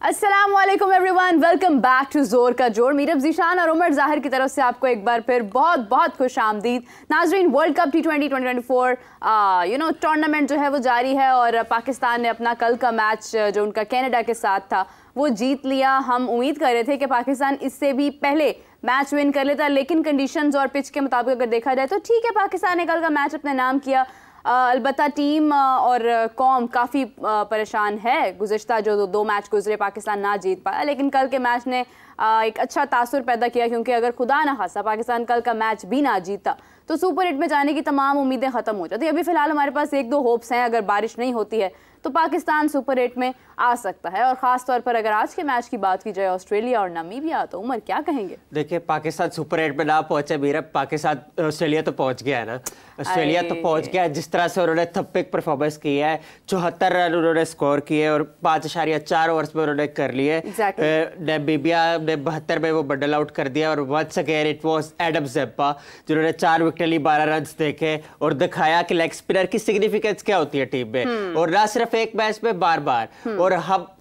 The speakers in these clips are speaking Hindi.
अस्सलाम वालेकुम एवरीवन, वेलकम बैक टू जोर का जोर। मीरब ज़ीशान और उमर ज़ाहिर की तरफ से आपको एक बार फिर बहुत बहुत खुश आमदीद। नाजरीन, वर्ल्ड कप T20 2024 टूर्नामेंट जो है वो जारी है और पाकिस्तान ने अपना कल का मैच जो उनका कनाडा के साथ था वो जीत लिया। हम उम्मीद कर रहे थे कि पाकिस्तान इससे भी पहले मैच विन कर लेता, लेकिन कंडीशंस और पिच के मुताबिक अगर देखा जाए तो ठीक है, पाकिस्तान ने कल का मैच अपने नाम किया। अलबत्ता टीम और कौम काफ़ी परेशान है। गुज़िश्ता जो दो मैच गुजरे पाकिस्तान ना जीत पाया, लेकिन कल के मैच ने एक अच्छा तासुर पैदा किया, क्योंकि अगर खुदा ना खासा पाकिस्तान कल का मैच भी ना जीता तो सुपर 8 में जाने की तमाम उम्मीदें ख़त्म हो जाती। अभी फ़िलहाल हमारे पास एक दो होप्स हैं, अगर बारिश नहीं होती है तो पाकिस्तान सुपर 8 में आ सकता है। और ख़ास तौर पर अगर आज के मैच की बात की जाए ऑस्ट्रेलिया और नामीबिया, तो उमर क्या कहेंगे? देखिए, पाकिस्तान सुपर 8 में ना पहुंचे मेरा, पाकिस्तान ऑस्ट्रेलिया तो पहुंच गया है ना। ऑस्ट्रेलिया तो पहुंच गया, जिस तरह से उन्होंने थप्पिक परफॉर्मेंस की है, 74 रन उन्होंने स्कोर किए और 5.4 ओवर्स में उन्होंने कर लिए। नामीबिया ने 72 में वो बंडल आउट कर दिया और once again it was Adam Zampa जिन्होंने 4 विकेट ली, 12 रन देखे और दिखाया कि लेग स्पिनर की सिग्निफिकेंस क्या होती है टीम में, और ना सिर्फ एक मैच में बार बार। और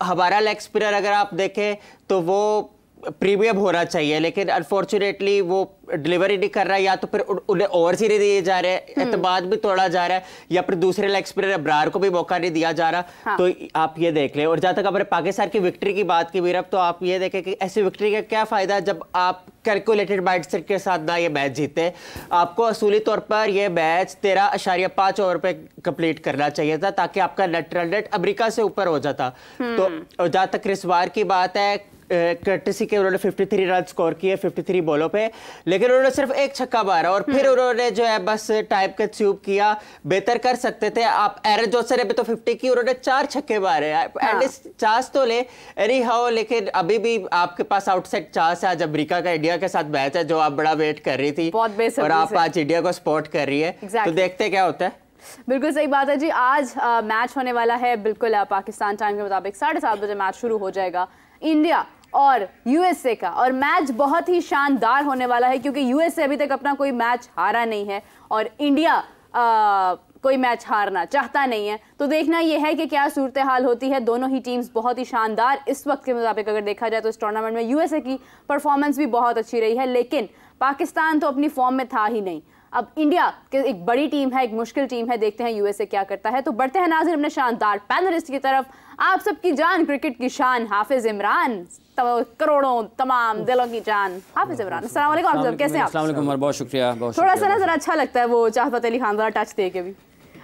हमारा लेग स्पिनर अगर आप देखें तो वो प्रीमियम होना चाहिए, लेकिन अनफॉर्चुनेटली वो डिलीवरी नहीं कर रहा है, या तो फिर उन्हें ओवर्स ही नहीं दिए जा रहे हैं, एतमाद भी तोड़ा जा रहा है, या फिर दूसरे लेग स्पिनर अब्रार को भी मौका नहीं दिया जा रहा। हाँ। तो आप ये देख लें। और जहाँ तक हमारे पाकिस्तान की विक्ट्री की बात की मीरब, तो आप ये देखें कि ऐसी विक्ट्री का क्या फायदा जब आप कैलकुलेटेड माइंडसेट के साथ ना ये मैच जीते। आपको असूली तौर पर यह मैच 13.5 ओवर पे कंप्लीट करना चाहिए था, ताकि आपका नेट रन रेट अमेरिका से ऊपर हो जाता। तो जहाँ तक क्रिस की बात है, कर्टिसी के उन्होंने 53 रन स्कोर किए 53 बॉलों पे, लेकिन उन्होंने सिर्फ एक छक्का मारा और फिर उन्होंने जो है बस टाइम कंज्यूम किया। बेहतर कर सकते थे आप। एरन जॉनसन ने भी तो 50 की, उन्होंने 4 छक्के मारे। एटलीस्ट चांस तो ले एनी हाउ, लेकिन अभी भी आपके पास आउटसाइड चांस है। आज अमेरिका का इंडिया के साथ मैच है जो आप बड़ा वेट कर रही थी, और आप आज इंडिया को सपोर्ट कर रही है। तो देखते क्या होता है। बिल्कुल सही बात है जी। आज मैच होने वाला है बिल्कुल पाकिस्तान टाइम के मुताबिक 7:30 बजे मैच शुरू हो जाएगा, इंडिया और यूएसए का। और मैच बहुत ही शानदार होने वाला है, क्योंकि यूएसए अभी तक अपना कोई मैच हारा नहीं है और इंडिया कोई मैच हारना चाहता नहीं है। तो देखना यह है कि क्या सूरत हाल होती है। दोनों ही टीम्स बहुत ही शानदार इस वक्त के मुताबिक अगर देखा जाए तो इस टूर्नामेंट में यूएसए की परफॉर्मेंस भी बहुत अच्छी रही है, लेकिन पाकिस्तान तो अपनी फॉर्म में था ही नहीं। अब इंडिया के एक बड़ी टीम है, एक मुश्किल टीम है, देखते हैं यूएसए क्या करता है। तो बढ़ते हैं नाज़रीन अपने शानदार पैनलिस्ट की तरफ। आप सबकी जान, क्रिकेट की शान, हाफिज इमरान, करोड़ों तमाम दिलों की जान, हाफिज इमरान। अस्सलाम वालेकुम, आप सब कैसे हैं? अस्सलाम वालेकुम, बहुत शुक्रिया। थोड़ा सा ना जरा अच्छा लगता है वो चाहत अली खान वाला टच दे के भी।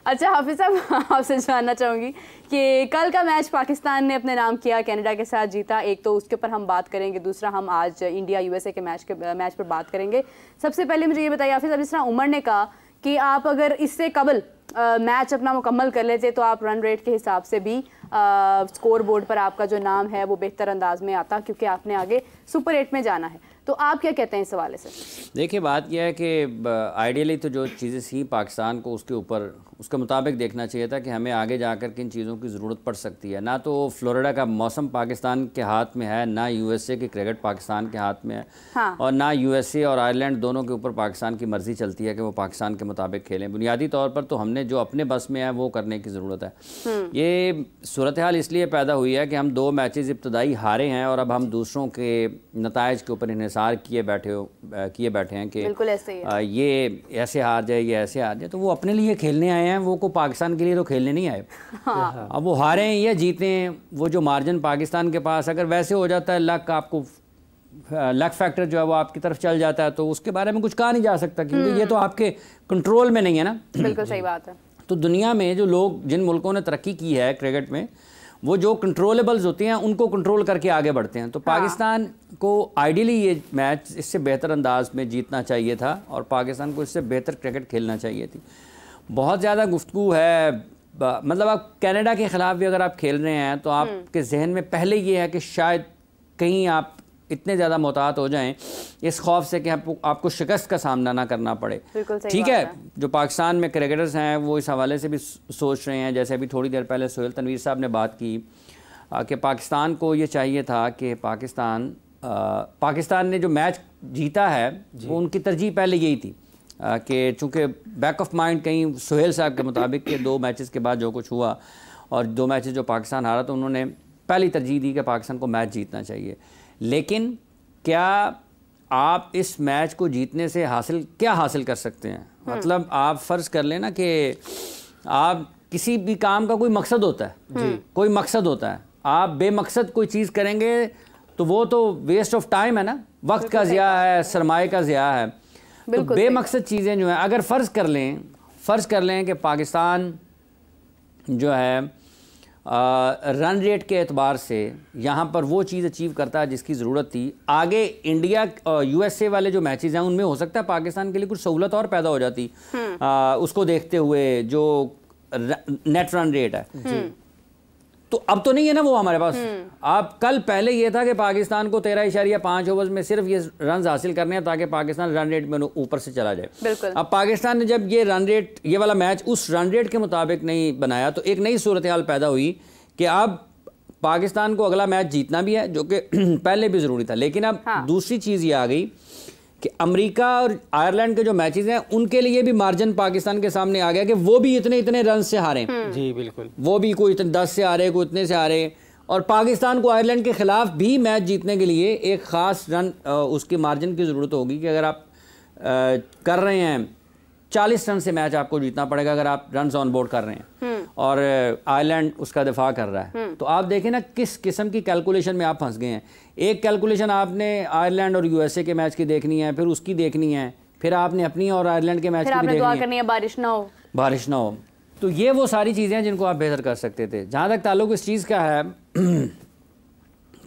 अच्छा हाफिज साहब, आपसे जानना चाहूँगी कि कल का मैच पाकिस्तान ने अपने नाम किया, कनाडा के साथ जीता। एक तो उसके ऊपर हम बात करेंगे, दूसरा हम आज इंडिया यूएसए के मैच पर बात करेंगे। सबसे पहले मुझे ये बताइए हाफिज, अब जिस तरह उमर ने कहा कि आप अगर इससे कबल मैच अपना मुकम्मल कर लेते तो आप रन रेट के हिसाब से भी स्कोर बोर्ड पर आपका जो नाम है वो बेहतर अंदाज में आता, क्योंकि आपने आगे सुपर 8 में जाना है। तो आप क्या कहते हैं इस हवाले से? देखिए, बात यह है कि आइडियली तो जो चीज़ें सी पाकिस्तान को उसके ऊपर उसके मुताबिक देखना चाहिए था कि हमें आगे जाकर किन चीज़ों की ज़रूरत पड़ सकती है। ना तो फ्लोरिडा का मौसम पाकिस्तान के हाथ में है, ना यूएसए की क्रिकेट पाकिस्तान के हाथ में है। हाँ। और ना यूएसए और आयरलैंड दोनों के ऊपर पाकिस्तान की मर्ज़ी चलती है कि वो पाकिस्तान के मुताबिक खेलें। बुनियादी तौर पर तो हमने जो अपने बस में है वो करने की ज़रूरत है। ये सूरत हाल इसलिए पैदा हुई है कि हम 2 मैचेस इब्तदाई हारे हैं और अब हम दूसरों के नताइज के ऊपर इन्हिसार किए बैठे हैं कि ये ऐसे हार जाए, ये ऐसे हार जाए। तो वो अपने लिए खेलने आए हैं, वो को पाकिस्तान के लिए तो खेलने नहीं आए। हाँ। अब वो हारे हैं या जीते हैं, वो जो मार्जिन पाकिस्तान के पास अगर वैसे हो जाता है, लक फैक्टर जो है वो आपकी तरफ चल जाता है, तो उसके बारे में कुछ कहा नहीं जा सकता, क्योंकि ये तो आपके कंट्रोल में नहीं है ना। बिल्कुल सही बात है। तो दुनिया में जो लोग, जिन मुल्कों ने तरक्की की है क्रिकेट में, वो जो कंट्रोलेबल्स होती हैं उनको कंट्रोल करके आगे बढ़ते हैं। तो पाकिस्तान को आइडियली ये मैच इससे बेहतर अंदाज में जीतना चाहिए था और पाकिस्तान को इससे बेहतर क्रिकेट खेलना चाहिए थी। बहुत ज़्यादा गुफ्तगू है, मतलब आप कनाडा के ख़िलाफ़ भी अगर आप खेल रहे हैं तो आपके जहन में पहले ये है कि शायद कहीं आप इतने ज़्यादा मोहतात हो जाएं इस खौफ से कि आपको शिकस्त का सामना ना करना पड़े। ठीक है, जो पाकिस्तान में क्रिकेटर्स हैं वो इस हवाले से भी सोच रहे हैं। जैसे अभी थोड़ी देर पहले सोहेल तनवीर साहब ने बात की कि पाकिस्तान को ये चाहिए था कि पाकिस्तान ने जो मैच जीता है वो उनकी तरजीह पहले यही थी कि चूँकि बैक ऑफ माइंड कहीं सोहेल साहब के मुताबिक के 2 मैचेस के बाद जो कुछ हुआ और 2 मैचेस जो पाकिस्तान हारा, तो उन्होंने पहली तरजीह दी कि पाकिस्तान को मैच जीतना चाहिए। लेकिन क्या आप इस मैच को जीतने से क्या हासिल कर सकते हैं? मतलब आप फ़र्ज़ कर लेना कि आप किसी भी काम का कोई मकसद होता है, कोई मकसद होता है, आप बेमकसद कोई चीज़ करेंगे तो वो तो वेस्ट ऑफ टाइम है ना, वक्त का ज़िया है, सरमाए का ज़िया है। तो बेमकसद चीज़ें जो हैं, अगर फ़र्ज़ कर लें कि पाकिस्तान जो है रन रेट के एतबार से यहाँ पर वो चीज़ अचीव करता है जिसकी ज़रूरत थी, आगे इंडिया USA वाले जो मैचेस हैं उनमें हो सकता है पाकिस्तान के लिए कुछ सहूलत और पैदा हो जाती, उसको देखते हुए जो नेट रन रेट है। तो अब तो नहीं है ना वो हमारे पास। आप कल पहले ये था कि पाकिस्तान को 13.5 ओवर्स में सिर्फ ये रन हासिल करने हैं ताकि पाकिस्तान रन रेट में ऊपर से चला जाए। अब पाकिस्तान ने जब ये रन रेट, ये वाला मैच उस रन रेट के मुताबिक नहीं बनाया तो एक नई सूरत हाल पैदा हुई कि अब पाकिस्तान को अगला मैच जीतना भी है, जो कि पहले भी ज़रूरी था। लेकिन अब दूसरी चीज़ ये आ गई कि अमेरिका और आयरलैंड के जो मैचेस हैं उनके लिए भी मार्जिन पाकिस्तान के सामने आ गया कि वो भी इतने रन से हारे। जी बिल्कुल, वो भी कोई 10 से हारे, कोई इतने से हारे। और पाकिस्तान को आयरलैंड के खिलाफ भी मैच जीतने के लिए एक ख़ास रन उसकी मार्जिन की ज़रूरत होगी कि अगर आप कर रहे हैं 40 रन से मैच आपको जीतना पड़ेगा अगर आप रन ऑन बोर्ड कर रहे हैं और आयरलैंड उसका दिफा कर रहा है। तो आप देखें ना किस किस्म की कैलकुलेशन में आप फंस गए हैं। एक कैलकुलेशन आपने आयरलैंड और USA के मैच की देखनी है, फिर उसकी देखनी है, फिर आपने अपनी और आयरलैंड के मैच की भी देखनी है, बारिश ना हो। तो ये वो सारी चीज़ें हैं जिनको आप बेहतर कर सकते थे। जहाँ तक ताल्लुक इस चीज़ का है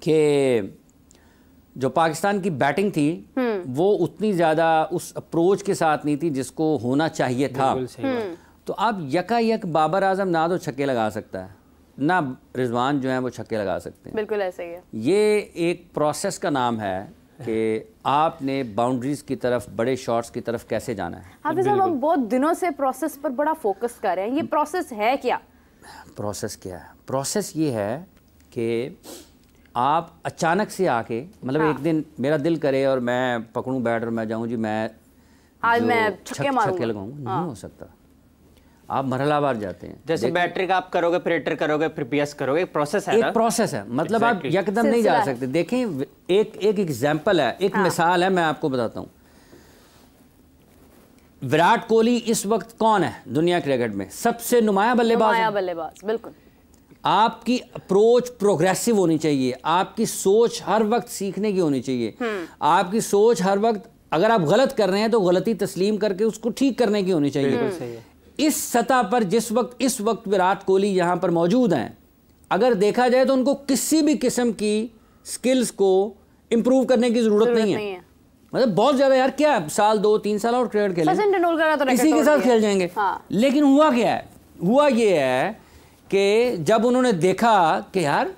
कि जो पाकिस्तान की बैटिंग थी वो उतनी ज़्यादा उस अप्रोच के साथ नहीं थी जिसको होना चाहिए था। तो आप यकायक बाबर आजम ना तो छक्के लगा सकता है, ना रिजवान जो है वो छक्के लगा सकते हैं। बिल्कुल ऐसे ही है। ये एक प्रोसेस का नाम है कि आपने बाउंड्रीज की तरफ, बड़े शॉट्स की तरफ कैसे जाना है। हाफिज साहब, हम बहुत दिनों से प्रोसेस पर बड़ा फोकस कर रहे हैं, ये प्रोसेस है क्या? प्रोसेस क्या है? प्रोसेस ये है कि आप अचानक से आके, मतलब एक दिन मेरा दिल करे और मैं पकड़ूं बैट और मैं जाऊं जी मैं आज मैं छक्के लगाऊं, नहीं हो सकता। आप मरहलावार जाते हैं, जैसे बैटरी का आप करोगे, फिर हिटर करोगे, फिर PS करोगे, एक प्रोसेस है। एक प्रोसेस है, मतलब आप यकदम नहीं जा सकते। देखें, एक एग्जांपल है, एक मिसाल है, मैं आपको बताता हूं। विराट कोहली इस वक्त कौन है दुनिया क्रिकेट में? सबसे नुमाया बल्लेबाज। बिल्कुल। आपकी अप्रोच प्रोग्रेसिव होनी चाहिए, आपकी सोच हर वक्त सीखने की होनी चाहिए, आपकी सोच हर वक्त, अगर आप गलत कर रहे हैं तो गलती तस्लीम करके उसको ठीक करने की होनी चाहिए। इस सतह पर इस वक्त विराट कोहली यहाँ पर मौजूद हैं, अगर देखा जाए तो उनको किसी भी किस्म की स्किल्स को इम्प्रूव करने की जरूरत नहीं है। मतलब बहुत ज्यादा यार, क्या साल 2-3 साल और क्रिकेट खेले, सचिन तेंदुलकर तो इसी के साथ खेल जाएंगे। लेकिन हुआ क्या है? हुआ ये है कि जब उन्होंने देखा कि यार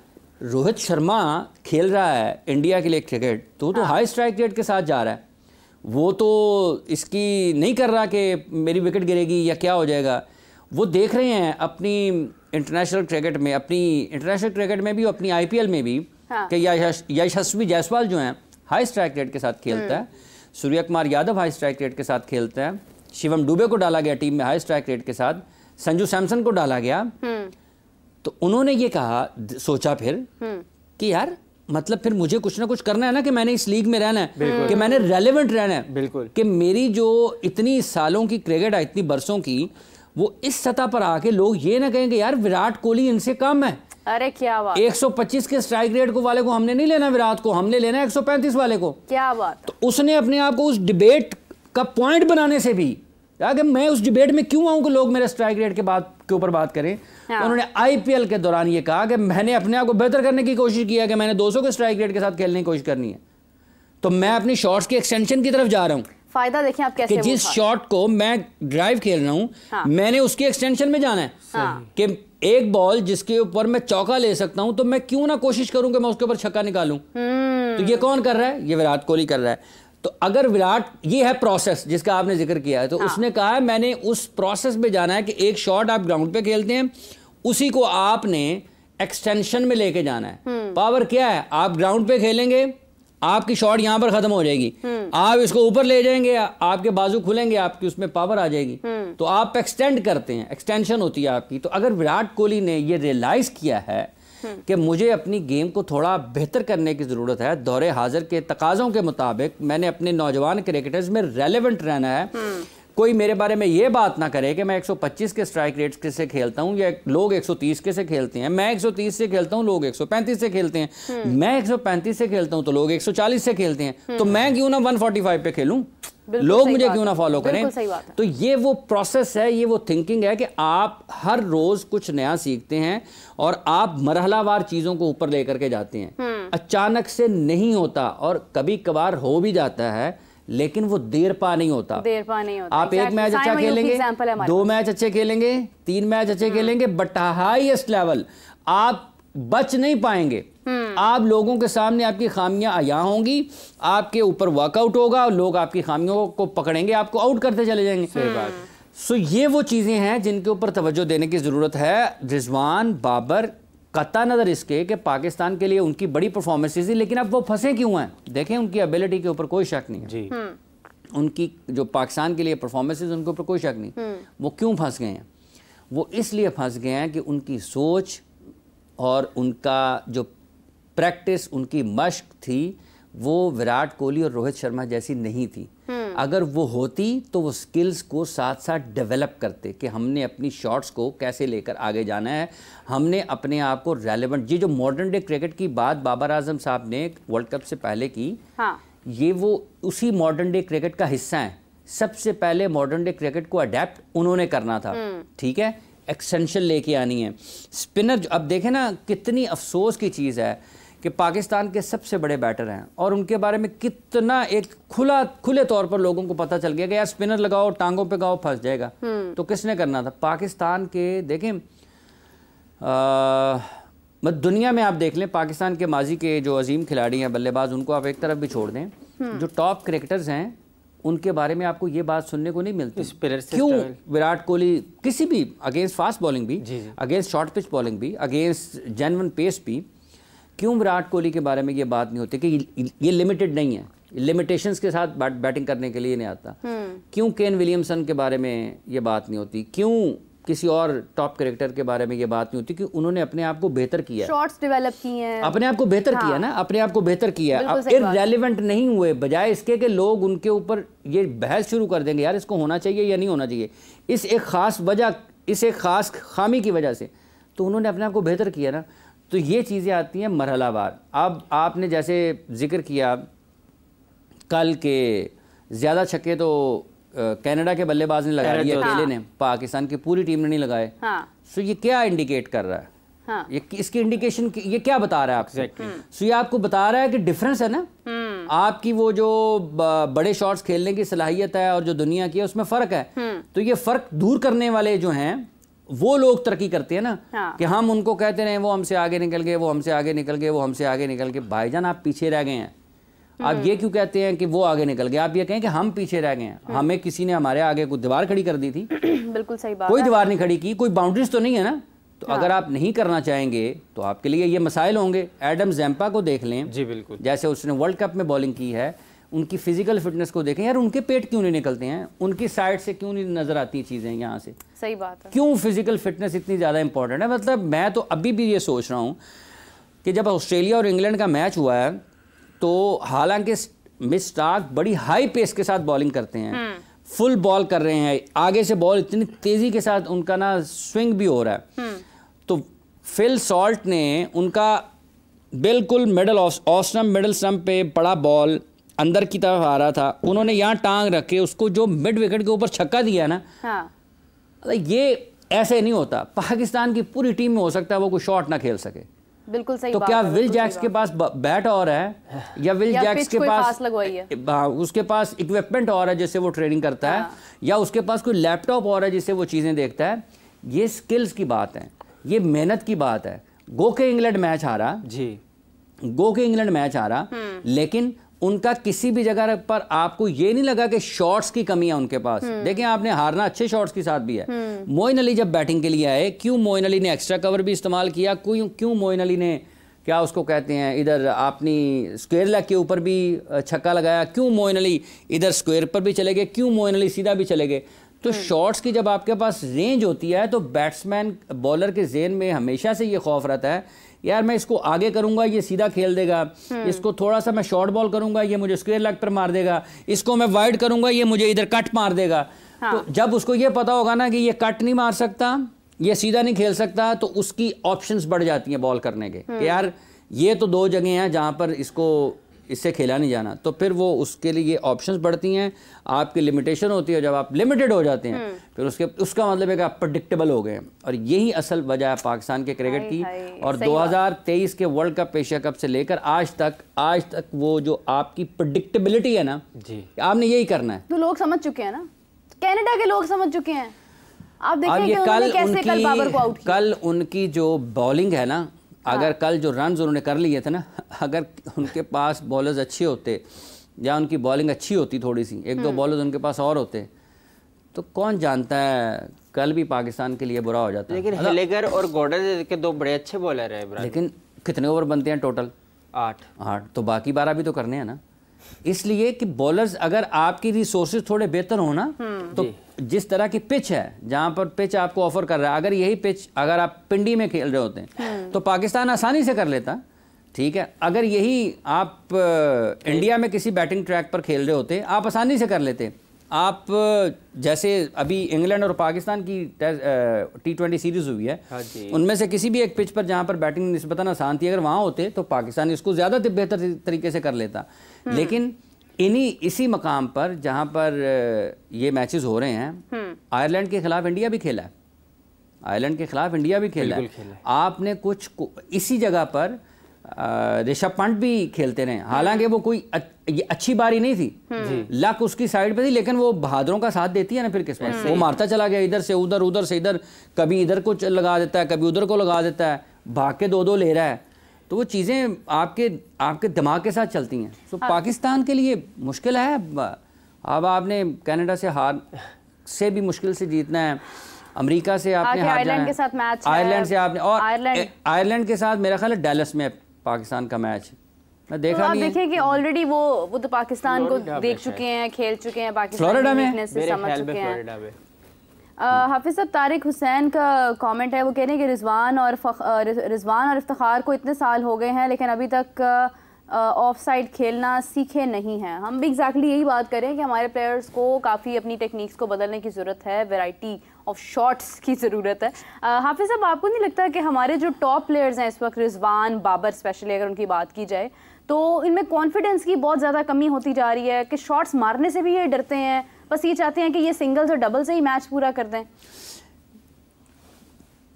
रोहित शर्मा खेल रहा है इंडिया के लिए क्रिकेट, तो हाई स्ट्राइक रेट के साथ जा रहा है, वो तो इसकी नहीं कर रहा कि मेरी विकेट गिरेगी या क्या हो जाएगा। वो देख रहे हैं अपनी इंटरनेशनल क्रिकेट में भी, अपनी IPL में भी कि यशस्वी जायसवाल जो हैं हाई स्ट्राइक रेट के साथ खेलता है, Suryakumar Yadav high strike rate के साथ खेलता है, शिवम दुबे को डाला गया टीम में हाई स्ट्राइक रेट के साथ, संजू सैमसन को डाला गया। तो उन्होंने ये कहा, सोचा फिर कि यार मतलब फिर मुझे कुछ ना कुछ करना है ना, कि मैंने इस लीग में रहना है, कि मैंने रेलेवेंट रहना है, बिल्कुल, कि मेरी जो इतनी सालों की क्रिकेट है, इतनी बरसों की, वो इस सतह पर आके लोग ये ना कहेंगे यार विराट कोहली इनसे कम है। अरे क्या बात, 125 के स्ट्राइक रेट को वाले को हमने नहीं लेना, विराट को हमने लेना है 135 वाले को। क्या बात। तो उसने अपने आप को उस डिबेट का पॉइंट बनाने से भी, कि मैं उस डिबेट में क्यों आऊं कि लोग मेरे स्ट्राइक रेट के ऊपर बात करें। तो उन्होंने IPL के दौरान ये कहा कि मैंने अपने आप को बेहतर करने की कोशिश किया, कि मैंने 200 के स्ट्राइक रेट के साथ खेलने की कोशिश करनी है, तो मैं अपनी शॉट्स की एक्सटेंशन की तरफ जा रहा हूं। फायदा देखें आप कैसे, कि जिस शॉट को मैं ड्राइव खेल रहा हूं, मैंने उसकी एक्सटेंशन में जाना है। कि एक बॉल जिसके ऊपर मैं चौका ले सकता हूं, तो मैं क्यों ना कोशिश करूं कि मैं उसके ऊपर छक्का निकालूं। तो ये कौन कर रहा है? ये विराट कोहली कर रहा है। तो अगर ये है प्रोसेस जिसका आपने जिक्र किया है, तो उसने कहा है मैंने उस प्रोसेस में जाना है कि एक शॉट आप ग्राउंड पे खेलते हैं, उसी को आपने एक्सटेंशन में लेके जाना है। पावर क्या है? आप ग्राउंड पे खेलेंगे, आपकी शॉट यहां पर खत्म हो जाएगी, आप इसको ऊपर ले जाएंगे, आपके बाजू खुलेंगे, आपकी उसमें पावर आ जाएगी, तो आप एक्सटेंड करते हैं, एक्सटेंशन होती है आपकी। तो अगर विराट कोहली ने ये रियलाइज किया है कि मुझे अपनी गेम को थोड़ा बेहतर करने की ज़रूरत है। दौरे हाजिर के तकाज़ों के मुताबिक मैंने अपने नौजवान क्रिकेटर्स में रेलेवेंट रहना है। कोई मेरे बारे में ये बात ना करे कि मैं 125 के स्ट्राइक रेट्स के से खेलता हूँ या लोग 130 के से खेलते हैं। मैं 130 से खेलता हूँ, लोग 135 से खेलते हैं। मैं 135 से खेलता हूँ तो लोग 140 से खेलते हैं। तो मैं क्यों ना 145 पे खेलूँ, लोग मुझे क्यों ना फॉलो करें। तो ये वो प्रोसेस है, ये वो थिंकिंग है कि आप हर रोज कुछ नया सीखते हैं और आप मरहलावार चीजों को ऊपर लेकर के जाते हैं। अचानक से नहीं होता और कभी कभार हो भी जाता है, लेकिन वो देर पा नहीं होता। आप एक मैच अच्छा खेलेंगे, 2 मैच अच्छे खेलेंगे, 3 मैच अच्छे खेलेंगे, बट हाईएस्ट लेवल आप बच नहीं पाएंगे। आप लोगों के सामने आपकी खामियां आया होंगी, आपके ऊपर वर्कआउट होगा और लोग आपकी खामियों को पकड़ेंगे, आपको आउट करते चले जाएंगे। सही बात। सो ये वो चीजें हैं जिनके ऊपर तवज्जो देने की जरूरत है। रिजवान, बाबर, कता नजर इसके कि पाकिस्तान के लिए उनकी बड़ी परफॉर्मेंसेस थी, लेकिन अब वो फंसे क्यों हैं? देखें, उनकी एबिलिटी के ऊपर कोई शक नहीं है जी। उनकी जो पाकिस्तान के लिए परफॉर्मेंसेस, उनके ऊपर कोई शक नहीं। वो क्यों फंस गए हैं? वो इसलिए फंस गए हैं कि उनकी सोच और उनका जो प्रैक्टिस, उनकी मश्क थी, वो विराट कोहली और रोहित शर्मा जैसी नहीं थी। अगर वो होती तो वो स्किल्स को साथ साथ डेवलप करते कि हमने अपनी शॉट्स को कैसे लेकर आगे जाना है, हमने अपने आप को रेलेवेंट। ये जो मॉडर्न डे क्रिकेट की बात बाबर आजम साहब ने वर्ल्ड कप से पहले की, ये वो उसी मॉडर्न डे क्रिकेट का हिस्सा है। सबसे पहले मॉडर्न डे क्रिकेट को अडेप्ट उन्होंने करना था, ठीक है, एक्सटेंशन लेके आनी है। स्पिनर, अब देखें ना, कितनी अफसोस की चीज़ है कि पाकिस्तान के सबसे बड़े बैटर हैं और उनके बारे में कितना एक खुले तौर पर लोगों को पता चल गया कि यार स्पिनर लगाओ, टांगों पे गाओ, फंस जाएगा। तो किसने करना था? पाकिस्तान के, देखें दुनिया में आप देख लें, पाकिस्तान के माजी के जो अजीम खिलाड़ी हैं, बल्लेबाज, उनको आप एक तरफ भी छोड़ दें, जो टॉप क्रिकेटर्स हैं उनके बारे में आपको ये बात सुनने को नहीं मिलती। क्यों? विराट कोहली किसी भी अगेंस्ट फास्ट बॉलिंग भी, अगेंस्ट शॉर्ट पिच बॉलिंग भी, अगेंस्ट जेन्युइन पेस भी, क्यों विराट कोहली के बारे में ये बात नहीं होती कि ये लिमिटेड नहीं है, लिमिटेशंस के साथ बैटिंग करने के लिए नहीं आता? क्यों केन विलियमसन के बारे में ये बात नहीं होती? क्यों किसी और टॉप क्रिकेटर के बारे में ये बात नहीं होती कि उन्होंने अपने आप को बेहतर किया, शॉट्स डेवलप किए हैं, अपने आप को बेहतर किया ना, अपने आप को बेहतर किया। अब इररेलेवेंट नहीं हुए, बजाय इसके कि लोग उनके ऊपर ये बहस शुरू कर देंगे, यार इसको होना चाहिए या नहीं होना चाहिए, इस एक खास वजह, इस एक खास खामी की वजह से, तो उन्होंने अपने आप को बेहतर किया ना। तो ये चीज़ें आती हैं मरहलावार। अब आपने जैसे जिक्र किया कल के ज़्यादा छक्के तो कनाडा के बल्लेबाज ने लगा दिए, अकेले ने, पाकिस्तान की पूरी टीम ने नहीं लगाए। सो ये क्या इंडिकेट कर रहा है? ये इसकी इंडिकेशन ये क्या बता रहा है आपको? सो ये आपको बता रहा है कि डिफरेंस है ना, आपकी वो जो बड़े शॉट्स खेलने की सलाहियत है और जो दुनिया की है उसमें फ़र्क है। तो ये फ़र्क दूर करने वाले जो हैं वो लोग तरक्की करते हैं ना, कि हम उनको कहते रहे वो हमसे आगे निकल गए, वो हमसे आगे निकल गए, वो हमसे आगे निकल गए। भाईजान, आप पीछे रह गए हैं। आप ये क्यों कहते हैं कि वो आगे निकल गए? आप ये कहें कि हम पीछे रह गए हैं। हमें किसी ने हमारे आगे कोई दीवार खड़ी कर दी थी? बिल्कुल सही बात। कोई दीवार नहीं खड़ी की, कोई बाउंड्रीज तो नहीं है ना। तो अगर आप नहीं करना चाहेंगे तो आपके लिए ये मसाइल होंगे। एडम जैम्पा को देख लें जी, बिल्कुल, जैसे उसने वर्ल्ड कप में बॉलिंग की है, उनकी फिजिकल फिटनेस को देखें, यार उनके पेट क्यों नहीं निकलते हैं, उनकी साइड से क्यों नहीं नजर आती चीज़ें यहाँ से? सही बात है। क्यों फिजिकल फिटनेस इतनी ज़्यादा इंपॉर्टेंट है? मतलब मैं तो अभी भी ये सोच रहा हूँ कि जब ऑस्ट्रेलिया और इंग्लैंड का मैच हुआ है तो हालांकि मिस स्टार्क बड़ी हाई पेस के साथ बॉलिंग करते हैं, फुल बॉल कर रहे हैं, आगे से बॉल इतनी तेज़ी के साथ उनका ना स्विंग भी हो रहा है, तो फिल सॉल्ट ने उनका बिल्कुल मिडल ऑस्टम मिडल स्टंप पे बड़ा बॉल अंदर की तरफ आ रहा था, उन्होंने यहाँ टांग रखे उसको जो मिड विकेट के ऊपर छक्का दिया ना। ये ऐसे नहीं होता। पाकिस्तान की पूरी टीम में हो सकता है वो कोई शॉट ना खेल सके। बिल्कुल सही तो बात क्या विल जैक्स के पास बैट और है या विल जैक्स के पास उसके पास इक्विपमेंट और है जिससे वो ट्रेनिंग करता है, या उसके पास कोई लैपटॉप और है जिससे वो चीज़ें देखता है? ये स्किल्स की बात है, ये मेहनत की बात है। गो के इंग्लैंड मैच हारा जी, गो के इंग्लैंड मैच हारा, लेकिन उनका किसी भी जगह पर आपको ये नहीं लगा कि शॉट्स की कमी है उनके पास। देखें, आपने हारना अच्छे शॉट्स के साथ भी है। मोइन अली जब बैटिंग के लिए आए, क्यों मोइन अली ने एक्स्ट्रा कवर भी इस्तेमाल किया? क्यों मोइन अली ने, क्या उसको कहते हैं, इधर अपनी स्क्वायर लेग के ऊपर भी छक्का लगाया? क्यों मोइन अली इधर स्क्वायर पर भी चले गए? क्यों मोइन अली सीधा भी चले गए? तो शॉट्स की जब आपके पास रेंज होती है तो बैट्समैन, बॉलर के ज़हन में हमेशा से ये खौफ रहता है यार मैं इसको आगे करूंगा ये सीधा खेल देगा, इसको थोड़ा सा मैं शॉर्ट बॉल करूंगा ये मुझे स्क्वायर लेग पर मार देगा, इसको मैं वाइड करूंगा ये मुझे इधर कट मार देगा। तो जब उसको ये पता होगा ना कि ये कट नहीं मार सकता, ये सीधा नहीं खेल सकता, तो उसकी ऑप्शंस बढ़ जाती हैं बॉल करने के कि यार ये तो 2 जगह हैं जहां पर इससे खेला नहीं जाना, तो फिर वो उसके लिए ऑप्शंस बढ़ती हैं, आपकी लिमिटेशन होती है। जब आप लिमिटेड हो जाते हैं फिर उसका मतलब है कि आप प्रेडिक्टेबल हो गए। और यही असल वजह है पाकिस्तान के क्रिकेट की। और 2023 के वर्ल्ड कप एशिया कप से लेकर आज तक वो जो आपकी प्रेडिक्टेबिलिटी है ना जी, आपने यही करना है। तो लोग समझ चुके हैं ना, कनाडा के लोग समझ चुके हैं। आप देखें कि उन्होंने कैसे कल बाबर को आउट किया। कल उनकी जो बॉलिंग है ना, अगर कल जो रन उन्होंने कर लिए थे ना, अगर उनके पास बॉलर्स अच्छे होते या उनकी बॉलिंग अच्छी होती थोड़ी सी, 1-2 बॉलर्स उनके पास और होते, तो कौन जानता है कल भी पाकिस्तान के लिए बुरा हो जाता। लेकिन हेलेगर और गॉर्डन के 2 बड़े अच्छे बॉलर हैं। लेकिन कितने ओवर बनते हैं टोटल? 8। तो बाकी 12 भी तो करने हैं ना। इसलिए कि बॉलर्स, अगर आपकी रिसोर्सेज थोड़े बेहतर हो ना, तो जिस तरह की पिच है, जहां पर पिच आपको ऑफर कर रहा है, अगर यही पिच अगर आप पिंडी में खेल रहे होते हैं तो पाकिस्तान आसानी से कर लेता, ठीक है। अगर यही आप इंडिया में किसी बैटिंग ट्रैक पर खेल रहे होते, आप आसानी से कर लेते। आप जैसे अभी इंग्लैंड और पाकिस्तान की T20 सीरीज हुई है, उनमें से किसी भी एक पिच पर जहां पर बैटिंग निस्बतन आसान थी, अगर वहां होते तो पाकिस्तान इसको ज़्यादा बेहतर तरीके से कर लेता। लेकिन इसी मकाम पर जहां पर ये मैचेस हो रहे हैं, आयरलैंड के खिलाफ इंडिया भी खेला है, आपने कुछ इसी जगह पर ऋषभ पंत भी खेलते रहे, हालांकि वो कोई अच्छी बारी नहीं थी, लक उसकी साइड पे थी, लेकिन वो बहादुरों का साथ देती है ना, फिर किस्मत वो मारता चला गया, इधर से उधर, उधर से इधर, कभी इधर को लगा देता है, कभी उधर को लगा देता है, भाग के 2-2 ले रहा है। तो वो चीज़ें आपके दिमाग के साथ चलती हैं। तो पाकिस्तान के लिए मुश्किल है। अब आपने कनाडा से हार से भी मुश्किल से जीतना है, अमेरिका से आपने हार जाना है, आयरलैंड से आपने, और आयरलैंड के साथ मेरा ख्याल है डैलस में पाकिस्तान का मैच मैं देखा नहीं है। देखिए कि ऑलरेडी वो तो पाकिस्तान को देख चुके हैं, खेल चुके हैं, फ्लोरिडा में समझ चुके हैं। हाफिज साहब, तारिक हुसैन का कमेंट है, वो कह रहे हैं कि रिजवान और इफ्तिखार को इतने साल हो गए हैं लेकिन अभी तक ऑफ साइड खेलना सीखे नहीं हैं। हम भी एग्जैक्टली यही बात करें कि हमारे प्लेयर्स को काफ़ी अपनी टेक्निक्स को बदलने की ज़रूरत है, वैरायटी ऑफ शॉट्स की ज़रूरत है। हाफिज साहब, आपको नहीं लगता कि हमारे जो टॉप प्लेयर्स हैं इस वक्त, रिजवान, बाबर स्पेशली अगर उनकी बात की जाए, तो इनमें कॉन्फिडेंस की बहुत ज़्यादा कमी होती जा रही है कि शॉट्स मारने से भी ये डरते हैं, बस ये चाहते हैं कि ये सिंगल्स और डबल से ही मैच पूरा कर दें?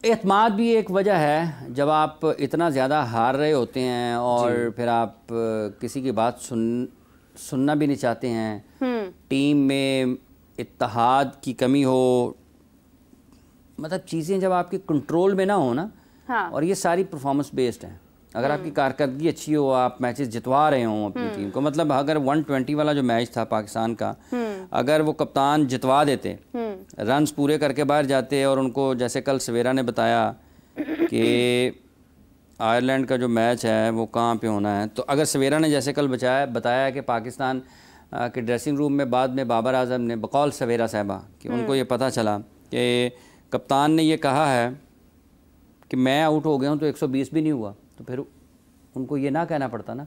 एतमाद भी एक वजह है। जब आप इतना ज़्यादा हार रहे होते हैं और फिर आप किसी की बात सुनना भी नहीं चाहते हैं, टीम में इत्तेहाद की कमी हो, मतलब चीज़ें जब आपके कंट्रोल में ना हो ना, और ये सारी परफॉर्मेंस बेस्ड है। अगर आपकी कारकर्दगी अच्छी हो, आप मैचेस जितवा रहे हो अपनी टीम को, मतलब अगर 120 वाला जो मैच था पाकिस्तान का, अगर वो कप्तान जितवा देते, रन्स पूरे करके बाहर जाते, और उनको जैसे कल सवेरा ने बताया कि आयरलैंड का जो मैच है वो कहाँ पे होना है, तो अगर सवेरा ने जैसे कल बताया कि पाकिस्तान के ड्रेसिंग रूम में बाद में बाबर आजम ने बकौल सवेरा साहबा कि उनको ये पता चला कि कप्तान ने ये कहा है कि मैं आउट हो गया हूँ तो 120 भी नहीं हुआ, तो फिर उनको ये ना कहना पड़ता ना।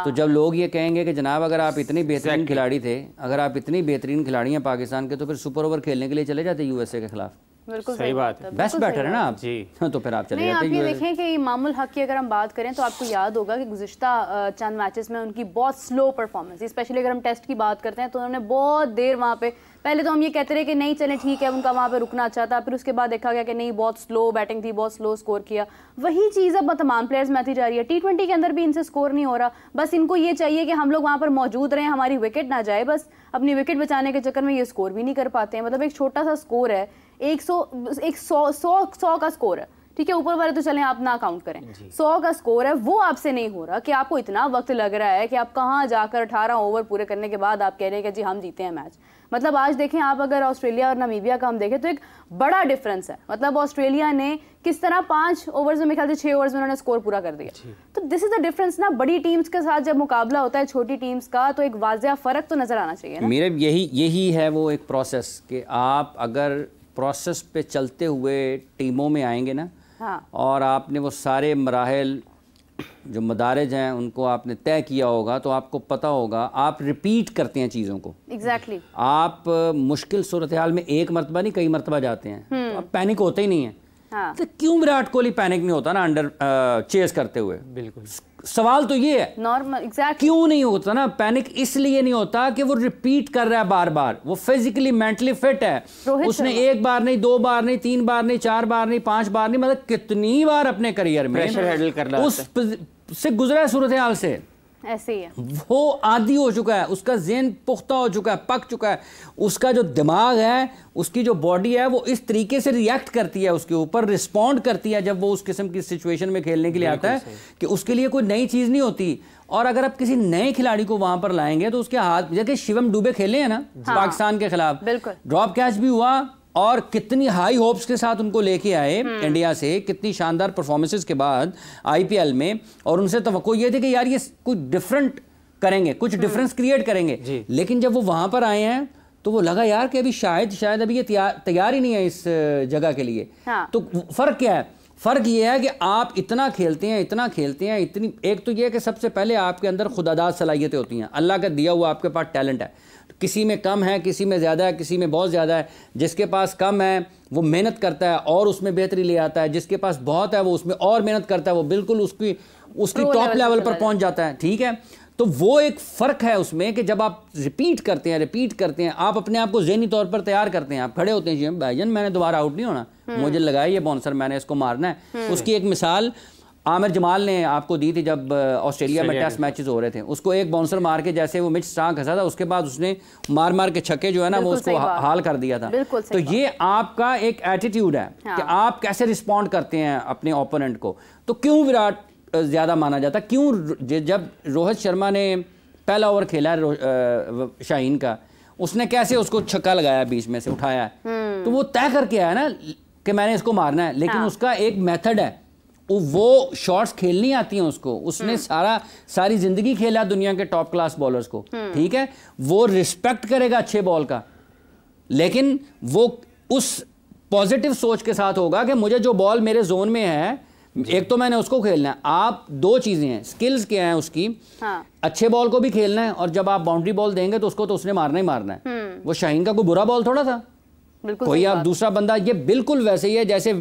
तो जब लोग ये कहेंगे कि जनाब अगर आप इतनी बेहतरीन खिलाड़ी थे, अगर आप इतनी बेहतरीन खिलाड़ी हैं पाकिस्तान के, तो फिर सुपर ओवर खेलने के लिए चले जाते यूएसए के खिलाफ। बिल्कुल सही बात है, बेस्ट बैटर है ना आप जी, तो फिर आप चले जाते हैं। आप ये देखें कि इमामुल हक की अगर हम बात करें तो आपको याद होगा कि गुज़िश्ता चंद मैचेस में उनकी बहुत स्लो परफॉर्मेंस, स्पेशली अगर हम टेस्ट की बात करते हैं तो उन्होंने बहुत देर वहाँ पे, पहले तो हम ये कहते रहे कि नहीं चलें ठीक है, उनका वहाँ पे रुकना अच्छा था, फिर उसके बाद देखा गया कि नहीं बहुत स्लो बैटिंग थी, बहुत स्लो स्कोर किया। वही चीज़ अब तमाम प्लेयर्स में आती जा रही है। T20 के अंदर भी इनसे स्कोर नहीं हो रहा, बस इनको ये चाहिए कि हम लोग वहाँ पर मौजूद रहें, हमारी विकेट ना जाए, बस अपनी विकेट बचाने के चक्कर में ये स्कोर भी नहीं कर पाते हैं। मतलब एक छोटा सा स्कोर है, 100 का स्कोर है, ठीक है, ऊपर वाले तो चलें आप ना काउंट करें, 100 का स्कोर है, वो आपसे नहीं हो रहा कि आपको इतना वक्त लग रहा है कि आप कहाँ जाकर 18 ओवर पूरे करने के बाद आप कह रहे हैं कि जी हम जीते हैं मैच। मतलब आज देखें आप, अगर ऑस्ट्रेलिया और नामीबिया का हम देखें तो एक बड़ा डिफरेंस है। मतलब ऑस्ट्रेलिया ने किस तरह 5 ओवर्स में, मेरे ख्याल से 6 ओवर्स में उन्होंने स्कोर पूरा कर दिया। तो दिस इज द डिफरेंस ना, बड़ी टीम्स के साथ जब मुकाबला होता है छोटी टीम्स का, तो एक वाज़िया फ़र्क तो नज़र आना चाहिए ना। मेरे यही है वो एक प्रोसेस कि आप अगर प्रोसेस पे चलते हुए टीमों में आएंगे ना, हाँ। और आपने वो सारे मराहल जो मदारज हैं उनको आपने तय किया होगा, तो आपको पता होगा, आप रिपीट करते हैं चीज़ों को। एग्जैक्टली आप मुश्किल सूरत हाल में एक मरतबा नहीं कई मरतबा जाते हैं, तो आप पैनिक होते ही नहीं है। हाँ। तो क्यों विराट कोहली पैनिक नहीं होता ना अंडर चेस करते हुए? बिल्कुल सवाल तो ये है, नॉर्मल एग्जैक्टली क्यों नहीं होता ना पैनिक? इसलिए नहीं होता कि वो रिपीट कर रहा है बार बार, वो फिजिकली मेंटली फिट है। रोहित उसने शर्मा। एक बार नहीं, 2 बार नहीं, 3 बार नहीं, 4 बार नहीं, 5 बार नहीं, मतलब कितनी बार अपने करियर में प्रेशर हैंडल करना उस से गुजरा है सूरत हाल से। ऐसे ही है। वो आदी हो चुका है, उसका ज़हन पुख्ता हो चुका है, पक चुका है, उसका जो दिमाग है, उसकी जो बॉडी है, वो इस तरीके से रिएक्ट करती है, उसके ऊपर रिस्पॉन्ड करती है जब वो उस किस्म की सिचुएशन में खेलने के लिए आता है कि उसके लिए कोई नई चीज़ नहीं होती। और अगर आप किसी नए खिलाड़ी को वहां पर लाएंगे तो उसके हाथ, जैसे शिवम दुबे खेले हैं ना पाकिस्तान के खिलाफ, बिल्कुल। ड्रॉप कैच भी हुआ और कितनी हाई होप्स के साथ उनको लेके आए इंडिया से, कितनी शानदार परफॉर्मेंसेस के बाद आईपीएल में, और उनसे तवक्को ये थी कि यार ये कुछ डिफरेंट करेंगे, कुछ डिफरेंस क्रिएट करेंगे। लेकिन जब वो वहां पर आए हैं तो वो लगा यार कि अभी शायद अभी ये तैयार ही नहीं है इस जगह के लिए। हाँ। तो फर्क क्या है? फर्क ये है कि आप इतना खेलते हैं, इतनी, एक तो ये है कि सबसे पहले आपके अंदर खुदादाद सलाहियतें होती हैं, अल्लाह का दिया हुआ आपके पास टैलेंट है। किसी में कम है, किसी में ज़्यादा है, किसी में बहुत ज़्यादा है। जिसके पास कम है वो मेहनत करता है और उसमें बेहतरी ले आता है, जिसके पास बहुत है वो उसमें और मेहनत करता है, वो बिल्कुल उसकी टॉप लेवल पर पहुंच जाता है। ठीक है, तो वो एक फ़र्क है उसमें कि जब आप रिपीट करते हैं, आप अपने आप को ज़हनी तौर पर तैयार करते हैं, आप खड़े होते हैं, भाईजान मैंने दोबारा आउट नहीं होना, मुझे लगाया ये बाउंसर, मैंने इसको मारना है। उसकी एक मिसाल आमिर जमाल ने आपको दी थी जब ऑस्ट्रेलिया में टेस्ट मैचेस हो रहे थे। उसको एक बाउंसर मार के जैसे वो मिच स्टार्क हंसा था, उसके बाद उसने मार के छक्के जो है ना वो उसको हाल कर दिया था। तो ये आपका एक एटीट्यूड है कि आप कैसे रिस्पॉन्ड करते हैं अपने ओपोनेंट को। तो क्यों विराट ज़्यादा माना जाता? क्यों? जब रोहित शर्मा ने पहला ओवर खेला शाहीन का, उसने कैसे उसको छक्का लगाया, बीच में से उठाया, तो वो तय करके आया ना कि मैंने इसको मारना है। लेकिन उसका एक मेथड है, वो शॉट्स खेलनी आती हैं उसको, उसने सारी जिंदगी खेला दुनिया के टॉप क्लास बॉलर्स को। ठीक है, वो रिस्पेक्ट करेगा अच्छे बॉल का, लेकिन वो उस पॉजिटिव सोच के साथ होगा कि मुझे जो बॉल मेरे जोन में है, एक तो मैंने उसको खेलना है। आप 2 चीजें हैं, स्किल्स क्या है उसकी, अच्छे बॉल को भी खेलना है, और जब आप बाउंड्री बॉल देंगे तो उसको तो उसने मारना ही मारना है। वो शाहीन का कोई बुरा बॉल थोड़ा था, कोई आप दूसरा बंदा, ये बिल्कुल वैसे ही है जैसे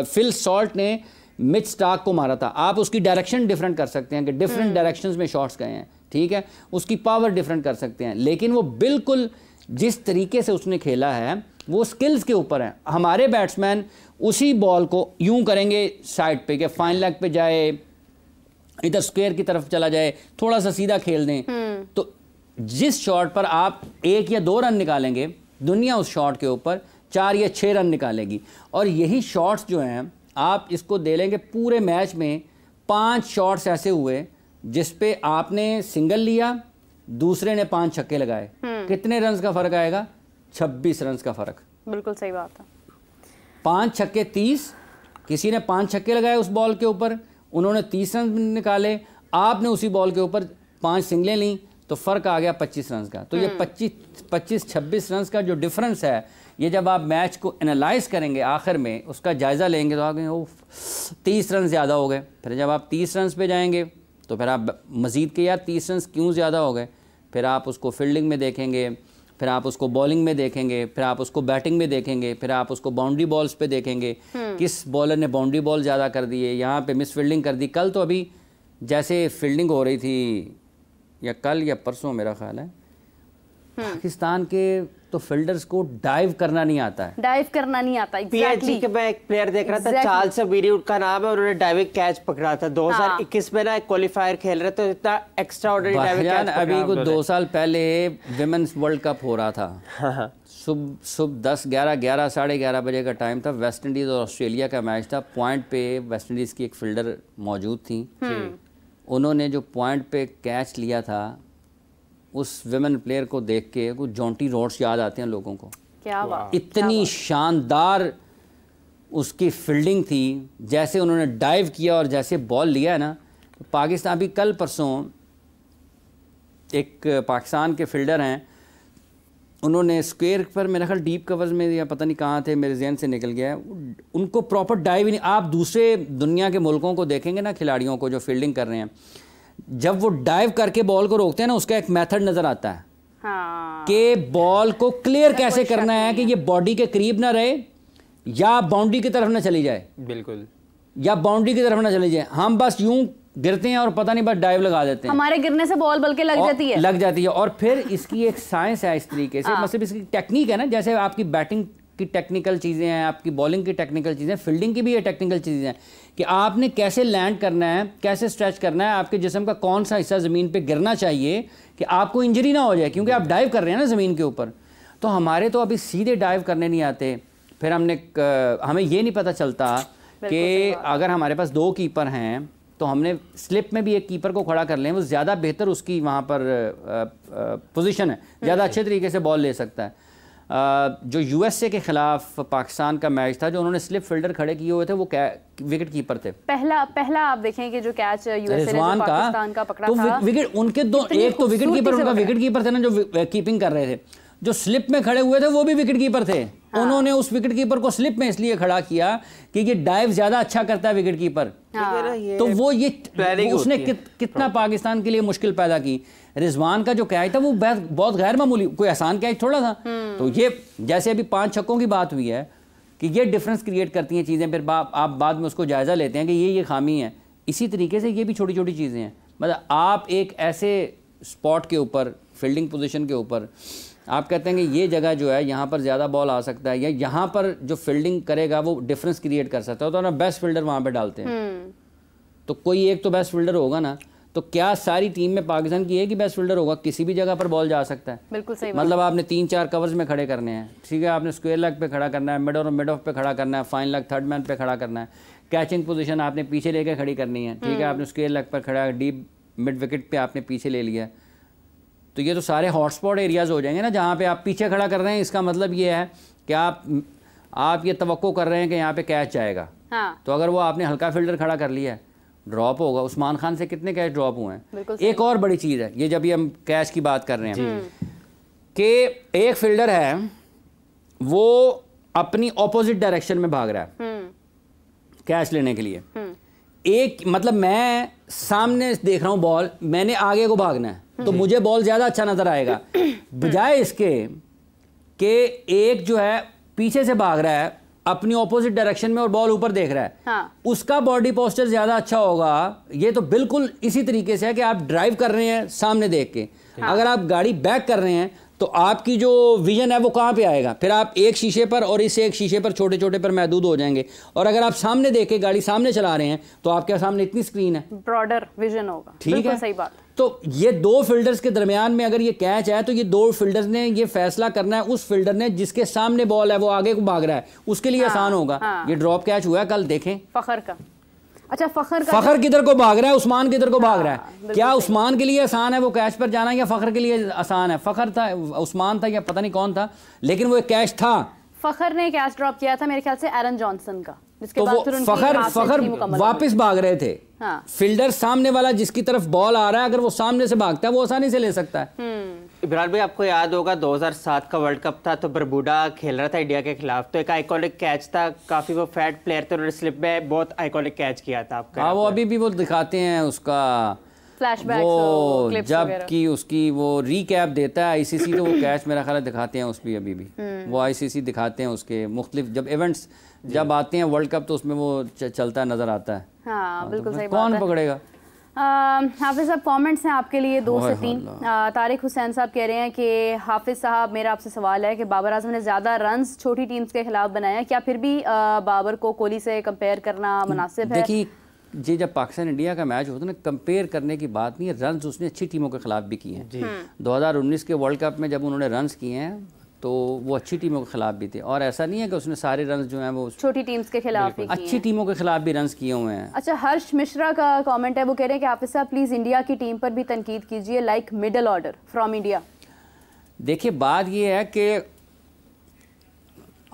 फिल सॉल्ट ने मिच स्टार्क को मारा था। आप उसकी डायरेक्शन डिफरेंट कर सकते हैं कि डिफरेंट डायरेक्शंस में शॉट्स गए हैं, ठीक है, उसकी पावर डिफरेंट कर सकते हैं, लेकिन वो बिल्कुल जिस तरीके से उसने खेला है वो स्किल्स के ऊपर है। हमारे बैट्समैन उसी बॉल को यूं करेंगे साइड पे कि फाइन लेग पे जाए, इधर स्क्वायर की तरफ चला जाए, थोड़ा सा सीधा खेल दें, तो जिस शॉट पर आप 1 या 2 रन निकालेंगे, दुनिया उस शॉट के ऊपर 4 या 6 रन निकालेगी। और यही शॉट्स जो हैं, आप इसको दे लेंगे पूरे मैच में 5 शॉट्स ऐसे हुए जिस पे आपने सिंगल लिया, दूसरे ने 5 छक्के लगाए, कितने रन का फर्क आएगा? 26 रन का फर्क। बिल्कुल सही बात है। 5 छक्के 30, किसी ने 5 छक्के लगाए उस बॉल के ऊपर, उन्होंने 30 रन निकाले, आपने उसी बॉल के ऊपर 5 सिंगलें ली, तो फर्क आ गया 25 रन का। तो ये 25-26 रन का जो डिफरेंस है, ये जब आप मैच को एनालाइज करेंगे, आखिर में उसका जायज़ा लेंगे, तो आप कहेंगे 30 रन ज़्यादा हो गए। फिर जब आप 30 रन पे जाएंगे तो फिर आप मज़ीद के यार 30 रन क्यों ज़्यादा हो गए, फिर आप उसको फील्डिंग में देखेंगे, फिर आप उसको बॉलिंग में देखेंगे, फिर आप उसको बैटिंग में देखेंगे, फिर आप उसको बाउंड्री बॉल्स पे देखेंगे, किस बॉलर ने बाउंड्री बॉल ज़्यादा कर दी है, यहाँ पे मिस फील्डिंग कर दी। कल तो अभी जैसे फील्डिंग हो रही थी, या कल या परसों मेरा ख्याल है, पाकिस्तान के तो फील्डर्स को डाइव करना नहीं आता है। पीएनजी के मैं एक प्लेयर देख रहा था, चार्ल्स बीरी उनका नाम है, उन्होंने डाइविंग कैच पकड़ा था 2021 में ना, क्वालिफायर खेल रहे, तो इतना एक्स्ट्राऑर्डिनरी डाइविंग कैच पकड़ा। अभी को 2 साल पहले विमेंस वर्ल्ड कप हो रहा था, सुबह 10, 11, साढ़े 11 बजे का टाइम था, वेस्ट इंडीज़ और ऑस्ट्रेलिया का मैच था। पॉइंट पे वेस्ट इंडीज़ की एक फील्डर मौजूद थी, उन्होंने जो पॉइंट पे कैच लिया था, उस विमेन प्लेयर को देख के कुछ जॉन्टी रोड्स याद आते हैं लोगों को। क्या बात, इतनी शानदार उसकी फील्डिंग थी, जैसे उन्होंने डाइव किया और जैसे बॉल लिया है ना। तो पाकिस्तान भी, कल परसों एक पाकिस्तान के फील्डर हैं, उन्होंने स्क्वायर पर मेरा ख्याल डीप कवर्स में या पता नहीं कहाँ थे, मेरे जहन से निकल गया है, उनको प्रॉपर डाइव नहीं। आप दूसरे दुनिया के मुल्कों को देखेंगे ना, खिलाड़ियों को जो फील्डिंग कर रहे हैं, जब वो डाइव करके बॉल को रोकते हैं ना, उसका एक मेथड नज़र आता है कि बॉल को क्लियर कैसे करना है कि ये बॉडी के करीब ना रहे या बाउंड्री की तरफ ना चली जाए, बिल्कुल, या बाउंड्री की तरफ ना चली जाए। हम बस यूं गिरते हैं और पता नहीं बस डाइव लगा देते हैं, हमारे गिरने से बॉल बल्कि लग जाती है। और फिर इसकी एक साइंस है इस तरीके से, मतलब इसकी टेक्निक है ना, जैसे आपकी बैटिंग की टेक्निकल चीज़ें हैं, आपकी बॉलिंग की टेक्निकल चीज़ें, फील्डिंग की भी ये टेक्निकल चीज़ें हैं कि आपने कैसे लैंड करना है, कैसे स्ट्रेच करना है, आपके जिस्म का कौन सा हिस्सा ज़मीन पे गिरना चाहिए कि आपको इंजरी ना हो जाए, क्योंकि आप डाइव कर रहे हैं ना ज़मीन के ऊपर। तो हमारे तो अभी सीधे डाइव करने नहीं आते। फिर हमें ये नहीं पता चलता कि अगर हमारे पास 2 कीपर हैं तो हमने स्लिप में भी एक कीपर को खड़ा कर लें, वो ज़्यादा बेहतर उसकी वहाँ पर पोजीशन है, ज़्यादा अच्छे तरीके से बॉल ले सकता है। जो यूएसए के खिलाफ पाकिस्तान का मैच था, जो उन्होंने स्लिप फील्डर खड़े किए हुए थे, वो विकेट कीपर थे। पहला आप देखें कि जो कैच यूएसए ने जो पाकिस्तान का पकड़ा तो था, विकेट उनके दो, एक तो विकेट कीपर, उनका विकेट कीपर थे ना जो कीपिंग कर रहे थे, जो स्लिप में खड़े हुए थे वो भी विकेट कीपर थे। उन्होंने उस विकेट कीपर को स्लिप में इसलिए खड़ा किया कि ये डाइव ज्यादा अच्छा करता है विकेट कीपर। तो वो उसने कितना पाकिस्तान के लिए मुश्किल पैदा की। रिजवान का जो कैच था वो बहुत गैर मामूली, कोई आसान कैच थोड़ा था। तो ये जैसे अभी 5 छक्कों की बात हुई है कि ये डिफरेंस क्रिएट करती हैं चीज़ें, फिर आप बाद में उसको जायज़ा लेते हैं कि ये खामी है। इसी तरीके से ये भी छोटी छोटी चीज़ें हैं। मतलब आप एक ऐसे स्पॉट के ऊपर, फील्डिंग पोजीशन के ऊपर आप कहते हैं कि ये जगह जो है यहाँ पर ज़्यादा बॉल आ सकता है, या यहाँ पर जो फील्डिंग करेगा वो डिफरेंस क्रिएट कर सकता है, तो ना बेस्ट फील्डर वहाँ पे डालते हैं। तो कोई एक तो बेस्ट फील्डर होगा ना, तो क्या सारी टीम में पाकिस्तान की एक ही बेस्ट फील्डर होगा? किसी भी जगह पर बॉल जा सकता है। बिल्कुल सही। मतलब आपने 3-4 कवर्स में खड़े करने हैं, ठीक है, आपने स्क्वायर लेग पे खड़ा करना है, मिड ऑफ पे खड़ा करना है, फाइन लेग थर्ड मैन पे खड़ा करना है, कैचिंग पोजीशन आपने पीछे लेके खड़ी करनी है, ठीक है, आपने स्क्वायर लेग पर खड़ा, डीप मिड विकेट पे आपने पीछे ले लिया, तो ये तो सारे हॉटस्पॉट एरियाज हो जाएंगे ना जहाँ पे आप पीछे खड़ा कर रहे हैं। इसका मतलब ये है कि आप ये तवक्को कर रहे हैं कि यहाँ पे कैच जाएगा। तो अगर वो आपने हल्का फील्डर खड़ा कर लिया है, ड्रॉप होगा। उस्मान खान से कितने कैच ड्रॉप हुए हैं। एक और बड़ी चीज़ है ये, जब भी हम कैच की बात कर रहे हैं कि एक फील्डर है वो अपनी ऑपोजिट डायरेक्शन में भाग रहा है कैच लेने के लिए। एक मतलब मैं सामने देख रहा हूँ बॉल, मैंने आगे को भागना है तो मुझे बॉल ज़्यादा अच्छा नज़र आएगा, बजाय इसके कि एक जो है पीछे से भाग रहा है अपनी ऑपोजिट डायरेक्शन में और बॉल ऊपर देख रहा है, उसका बॉडी पोस्चर ज़्यादा अच्छा होगा। ये तो बिल्कुल इसी तरीके से है कि आप ड्राइव कर रहे हैं सामने देख के, अगर आप गाड़ी बैक कर रहे हैं तो आपकी जो विजन है वो कहाँ पे आएगा? फिर आप एक शीशे पर और इस एक शीशे पर छोटे छोटे पर महदूद हो जाएंगे। और अगर आप सामने देख के गाड़ी सामने चला रहे हैं तो आपके सामने इतनी स्क्रीन है, ब्रॉडर विजन होगा। ठीक है, सही बात। तो ये 2 फील्डर्स के दरमियान में अगर ये कैच है तो ये 2 फील्डर्स ने ये फैसला करना है, उस फील्डर ने जिसके सामने बॉल है वो आगे को भाग रहा है, उसके लिए आसान होगा। ये ड्रॉप कैच हुआ है कल, देखें फखर का। अच्छा, फखर किधर को भाग रहा है, उस्मान किधर को भाग रहा है? क्या उस्मान के लिए आसान है वो कैच पर जाना या फखर के लिए आसान है? फखर था, उस्मान था या पता नहीं कौन था, लेकिन वो एक कैच था। फखर ने कैच ड्रॉप किया था मेरे ख्याल से एरन जॉनसन का, जिसके तो बाद वो फखर वापस भाग रहे थे। फील्डर सामने वाला जिसकी तरफ बॉल आ रहा है, अगर वो सामने से भागता है वो आसानी से ले सकता है। इमरान भाई, आपको याद होगा 2007 का वर्ल्ड कप था तो बरबूडा खेल रहा था इंडिया के खिलाफ, तो एक आइकॉनिक कैच था, काफी वो फैट प्लेयर थे, उन्होंने स्लिप में बहुत आइकॉनिक कैच किया था आपका। हाँ, वो अभी भी वो दिखाते हैं उसका फ्लैशबैक, वो जब की उसकी वो रिकैप देता है आईसीसी, तो वो कैच मेरा ख्याल दिखाते हैं उस भी, अभी भी वो आईसीसी दिखाते हैं उसके मुख्तलिफ जब इवेंट्स जब आते हैं वर्ल्ड कप, तो उसमें वो चलता नजर आता है। हाँ, बिल्कुल सही बात है। कौन पकड़ेगा? हाफिज साहब, कमेंट्स हैं आपके लिए 2 से 3। तारिक हुसैन साहब कह रहे हैं कि हाफिज साहब, मेरा आपसे सवाल है कि बाबर आजम ने ज़्यादा रन्स छोटी टीम्स के खिलाफ बनाया, क्या फिर भी बाबर को कोहली से कंपेयर करना मुनासिब है? देखिए, ये जब पाकिस्तान इंडिया का मैच होता है ना, कंपेयर करने की बात नहीं है, रन्स उसने अच्छी टीमों के खिलाफ भी किए हैं। 2019 के वर्ल्ड कप में जब उन्होंने रन्स किए हैं तो वो अच्छी टीमों के खिलाफ भी थे, और ऐसा नहीं है कि उसने सारे रन्स जो हैं वो छोटी टीम्स के खिलाफ भी, अच्छी टीमों के खिलाफ भी रन्स किए हुए हैं। अच्छा, हर्ष मिश्रा का कमेंट है, वो कह रहे हैं कि हाफिज साहब प्लीज़ इंडिया की टीम पर भी तनकीद कीजिए, like middle order from India. देखिए, बात ये है कि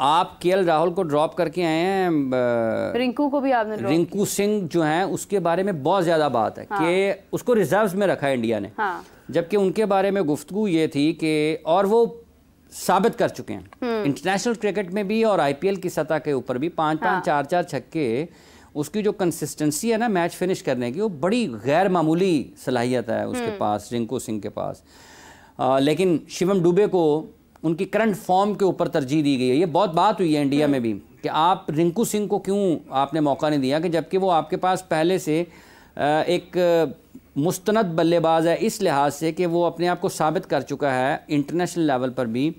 आप केएल राहुल को ड्रॉप करके आए हैं, रिंकू को भी आपने रिंकू सिंह जो हैं उसके बारे में बहुत ज़्यादा बात है कि उसको रिजर्व्स में रखा है इंडिया ने, जबकि उनके बारे में गुफ्तगू ये थी कि, और वो साबित कर चुके हैं इंटरनेशनल क्रिकेट में भी और आईपीएल की सतह के ऊपर भी। 5-5 4-4 छक्के, उसकी जो कंसिस्टेंसी है ना मैच फिनिश करने की, वो बड़ी गैर मामूली सलाहियत है उसके पास, रिंकू सिंह के पास। लेकिन शिवम दुबे को उनकी करंट फॉर्म के ऊपर तरजीह दी गई है। ये बहुत बात हुई है इंडिया में भी कि आप रिंकू सिंह को क्यों आपने मौका नहीं दिया, कि जबकि वो आपके पास पहले से एक मुस्तनद बल्लेबाज है इस लिहाज से कि वो अपने आप को साबित कर चुका है इंटरनेशनल लेवल पर भी,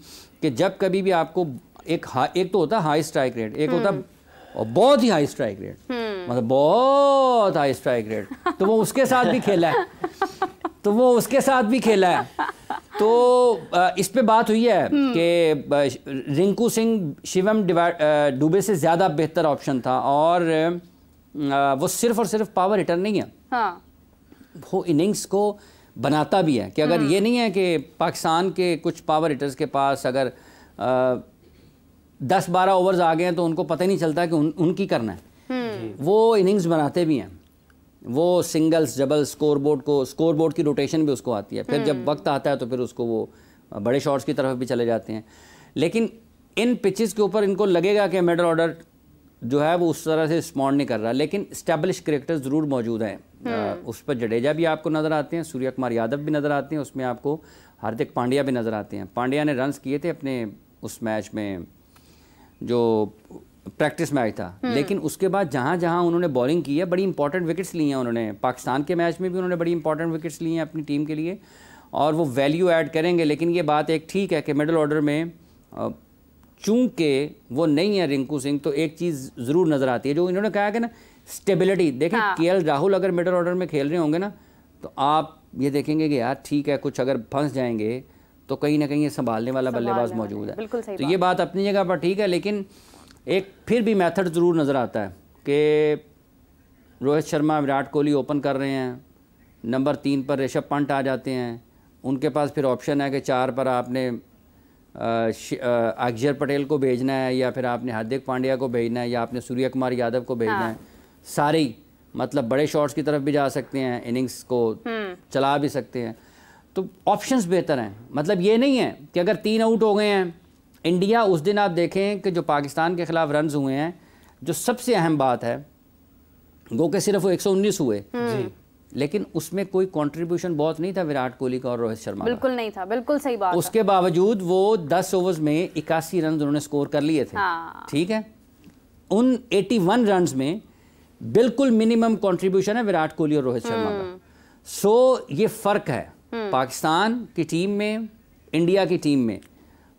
कि जब कभी भी आपको एक तो होता है हाई स्ट्राइक रेट, एक होता है बहुत ही हाई स्ट्राइक रेट, मतलब बहुत हाई स्ट्राइक रेट, तो वो उसके साथ भी खेला है तो इस पे बात हुई है कि रिंकू सिंह शिवम दुबे से ज़्यादा बेहतर ऑप्शन था, और वो सिर्फ और सिर्फ पावर हिटर नहीं है, हाँ। वो इनिंग्स को बनाता भी है। कि अगर ये नहीं है कि पाकिस्तान के कुछ पावर हिटर्स के पास अगर 10-12 ओवर्स आ गए हैं तो उनको पता ही नहीं चलता कि उनकी करना है, वो इनिंग्स बनाते भी हैं। वो सिंगल्स डबल स्कोरबोर्ड की रोटेशन भी उसको आती है, फिर जब वक्त आता है तो फिर उसको वो बड़े शॉट्स की तरफ भी चले जाते हैं। लेकिन इन पिचेस के ऊपर इनको लगेगा कि मिडल ऑर्डर जो है वो उस तरह से रिस्पॉन्ड नहीं कर रहा, लेकिन स्टैब्लिश क्रिकेटर्स ज़रूर मौजूद हैं। उस पर जडेजा भी आपको नज़र आते हैं, सूर्य कुमार यादव भी नज़र आते हैं, उसमें आपको हार्दिक पांड्या भी नज़र आते हैं। पांड्या ने रन्स किए थे अपने उस मैच में जो प्रैक्टिस मैच था, लेकिन उसके बाद जहाँ जहाँ उन्होंने बॉलिंग की है बड़ी इंपॉर्टेंट विकेट्स ली हैं उन्होंने। पाकिस्तान के मैच में भी उन्होंने बड़ी इंपॉर्टेंट विकेट्स ली हैं अपनी टीम के लिए, और वो वैल्यू ऐड करेंगे। लेकिन ये बात एक ठीक है कि मिडल ऑर्डर में चूंकि वो नहीं है रिंकू सिंह, तो एक चीज़ ज़रूर नज़र आती है जो इन्होंने कहा कि ना स्टेबिलिटी। देखें केएल राहुल अगर मिडल ऑर्डर में खेल रहे होंगे ना, तो आप ये देखेंगे कि यार ठीक है, कुछ अगर फंस जाएंगे तो कहीं ना कहीं ये संभालने वाला बल्लेबाज मौजूद है। तो ये बात अपनी जगह पर ठीक है, लेकिन एक फिर भी मेथड ज़रूर नज़र आता है कि रोहित शर्मा विराट कोहली ओपन कर रहे हैं, नंबर 3 पर ऋषभ पंत आ जाते हैं, उनके पास फिर ऑप्शन है कि 4 पर आपने अक्षर पटेल को भेजना है, या फिर आपने हार्दिक पांड्या को भेजना है, या आपने सूर्य कुमार यादव को भेजना है। सारे ही मतलब बड़े शॉट्स की तरफ भी जा सकते हैं, इनिंग्स को चला भी सकते हैं, तो ऑप्शंस बेहतर हैं। मतलब ये नहीं है कि अगर 3 आउट हो गए हैं इंडिया, उस दिन आप देखें कि जो पाकिस्तान के खिलाफ रन्स हुए हैं, जो सबसे अहम बात है गो के सिर्फ वो 119 हुए, लेकिन उसमें कोई कंट्रीब्यूशन बहुत नहीं था विराट कोहली का और रोहित शर्मा का। बिल्कुल नहीं था, बिल्कुल सही बात। उसके बावजूद वो 10 ओवर्स में 81 रन उन्होंने स्कोर कर लिए थे। ठीक है, उन 81 रन में बिल्कुल मिनिमम कंट्रीब्यूशन है विराट कोहली और रोहित शर्मा का। सो ये फर्क है पाकिस्तान की टीम में, इंडिया की टीम में।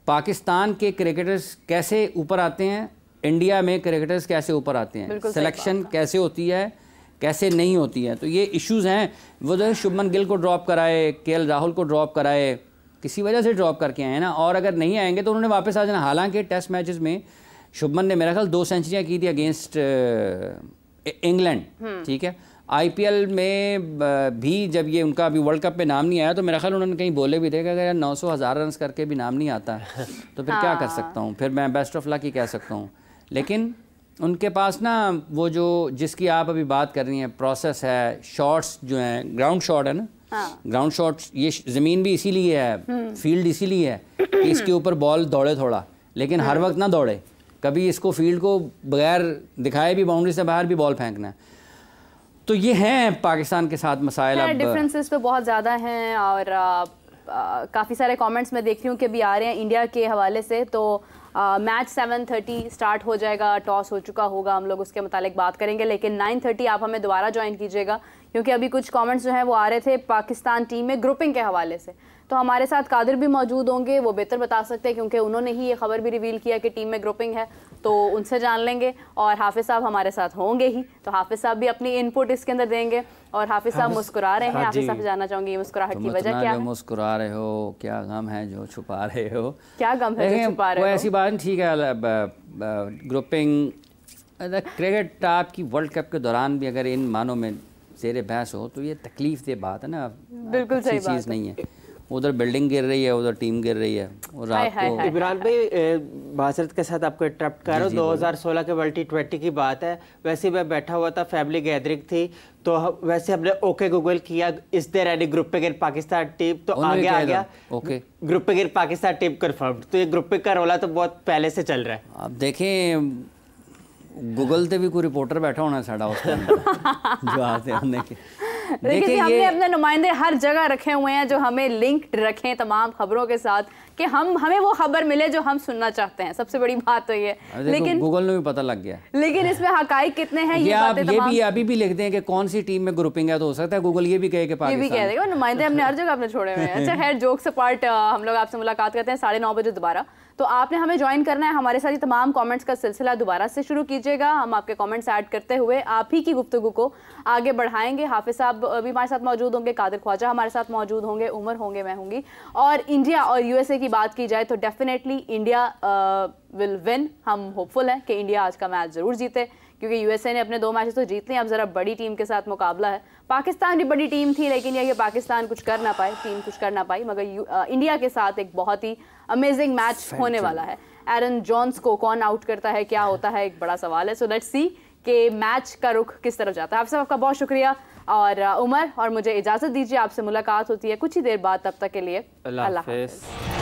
पाकिस्तान के क्रिकेटर्स कैसे ऊपर आते हैं, इंडिया में क्रिकेटर्स कैसे ऊपर आते हैं, सिलेक्शन कैसे होती है, कैसे नहीं होती है, तो ये इश्यूज हैं। वो जो शुभमन गिल को ड्रॉप कराए, केएल राहुल को ड्रॉप कराए, किसी वजह से ड्रॉप करके आए ना, और अगर नहीं आएंगे तो उन्होंने वापस आ जाना। हालांकि टेस्ट मैचेस में शुभमन ने मेरा ख्याल 2 सेंचुरियाँ की थी अगेंस्ट इंग्लैंड, ठीक है। आईपीएल में भी जब ये उनका अभी वर्ल्ड कप में नाम नहीं आया, तो मेरा ख्याल उन्होंने कहीं बोले भी थे कि अगर यार 900,000 रन करके भी नाम नहीं आता तो फिर क्या कर सकता हूँ, फिर मैं बेस्ट ऑफ लक ही कह सकता हूँ। लेकिन उनके पास ना वो जो जिसकी आप अभी बात कर रही हैं प्रोसेस है, शॉट्स जो हैं, ग्राउंड शॉट है ना, ग्राउंड शॉट्स, ये ज़मीन भी इसीलिए है, फील्ड इसीलिए है कि इसके ऊपर बॉल दौड़े थोड़ा, लेकिन हर वक्त ना दौड़े। कभी इसको फील्ड को बगैर दिखाए भी बाउंड्री से बाहर भी बॉल फेंकना है। तो ये हैं पाकिस्तान के साथ मसाइल। अब डिफरेंसेस तो बहुत ज़्यादा हैं, और काफ़ी सारे कमेंट्स मैं देख रही हूँ कि भी आ रहे हैं इंडिया के हवाले से। तो मैच 7:30 स्टार्ट हो जाएगा, टॉस हो चुका होगा, हम लोग उसके मुतालिक बात करेंगे। लेकिन 9:30 आप हमें दोबारा ज्वाइन कीजिएगा, क्योंकि अभी कुछ कमेंट्स जो हैं वो आ रहे थे पाकिस्तान टीम में ग्रुपिंग के हवाले से। तो हमारे साथ कादिर भी मौजूद होंगे, वो बेहतर बता सकते हैं क्योंकि उन्होंने ही ये खबर भी रिवील किया कि टीम में ग्रुपिंग है, तो उनसे जान लेंगे। और हाफिज़ साहब हमारे साथ होंगे ही, तो हाफिज़ साहब भी अपनी इनपुट इसके अंदर देंगे। और हाफिज़ साहब मुस्कुरा रहे हैं, हाफिज़ साहब जानना चाहूँगी मुस्कुराहट की वजह क्या है? मुस्कुरा रहे हो, क्या गम है जो छुपा रहे हो? क्या गम है जो छुपा रहे हो? ऐसी बात ठीक है। ग्रुपिंग क्रिकेट आपकी वर्ल्ड कप के दौरान भी अगर इन मानों में ज़ेर बहस हो तो ये तकलीफ दे बात है ना, बिल्कुल सही चीज़ नहीं है। उधर बिल्डिंग गिर रही है, उधर टीम गिर रही है। और रात को इमरान भाई, माजरत के साथ आपको इंटरप्ट कर रहा हूँ, 2016 के वर्ल्ड T20 की बात है। वैसे मैं बैठा हुआ था, फैमिली गैदरिंग थी, तो वैसे हमने ओके गूगल किया, इज देयर एनी ग्रुप पे गिर पाकिस्तान टीम, तो आगे आ गया ओके ग्रुप पे गिर पाकिस्तान टीम कंफर्म। तो ये ग्रुप पे का रोला तो बहुत पहले से चल रहा है। आप देखें गूगल पे भी कोई रिपोर्टर बैठा होना साड़ा उस जो आते होने के। देखिए हमने अपने नुमाइंदे हर जगह रखे हुए हैं जो हमें लिंक्ड रखें तमाम खबरों के साथ कि हमें वो खबर मिले जो हम सुनना चाहते हैं। सबसे बड़ी बात तो ये, लेकिन गूगल में भी पता लग गया, लेकिन इसमें हकाइक कितने हैं ये भी अभी भी लिखते हैं कि कौन सी टीम में ग्रुपिंग है, तो हो सकता है गूगल ये भी कहे कि ये भी कह देगा। नुमाइंदे हमने हर जगह अपने छोड़े हुए हैं। अच्छा खैर, जोक्स अपार्ट, हम लोग आपसे मुलाकात करते हैं 9:30 बजे दोबारा। तो आपने हमें ज्वाइन करना है, हमारे साथ ये तमाम कमेंट्स का सिलसिला दोबारा से शुरू कीजिएगा। हम आपके कमेंट्स ऐड करते हुए आप ही की गुफ्तगू को आगे बढ़ाएंगे। हाफिज साहब भी हमारे साथ मौजूद होंगे, कादिर ख्वाजा हमारे साथ मौजूद होंगे, उमर होंगे, मैं होंगी। और इंडिया और यूएसए की बात की जाए तो डेफिनेटली इंडिया विल विन। हम होपफुल हैं कि इंडिया आज का मैच ज़रूर जीते, क्योंकि यूएसए ने अपने 2 मैचेस तो जीत लिए। अब ज़रा बड़ी टीम के साथ मुकाबला है। पाकिस्तान भी बड़ी टीम थी, लेकिन ये पाकिस्तान कुछ कर ना पाए, टीम कुछ कर ना पाई। मगर इंडिया के साथ एक बहुत ही अमेजिंग मैच होने वाला है। एरन जॉन्स को कौन आउट करता है, क्या होता है, एक बड़ा सवाल है। सो लेट्स सी कि मैच का रुख किस तरफ जाता है। आप सब आपका बहुत शुक्रिया। और उमर, और मुझे इजाज़त दीजिए, आपसे मुलाकात होती है कुछ ही देर बाद। तब तक के लिए अल्लाह हाफ़िज़।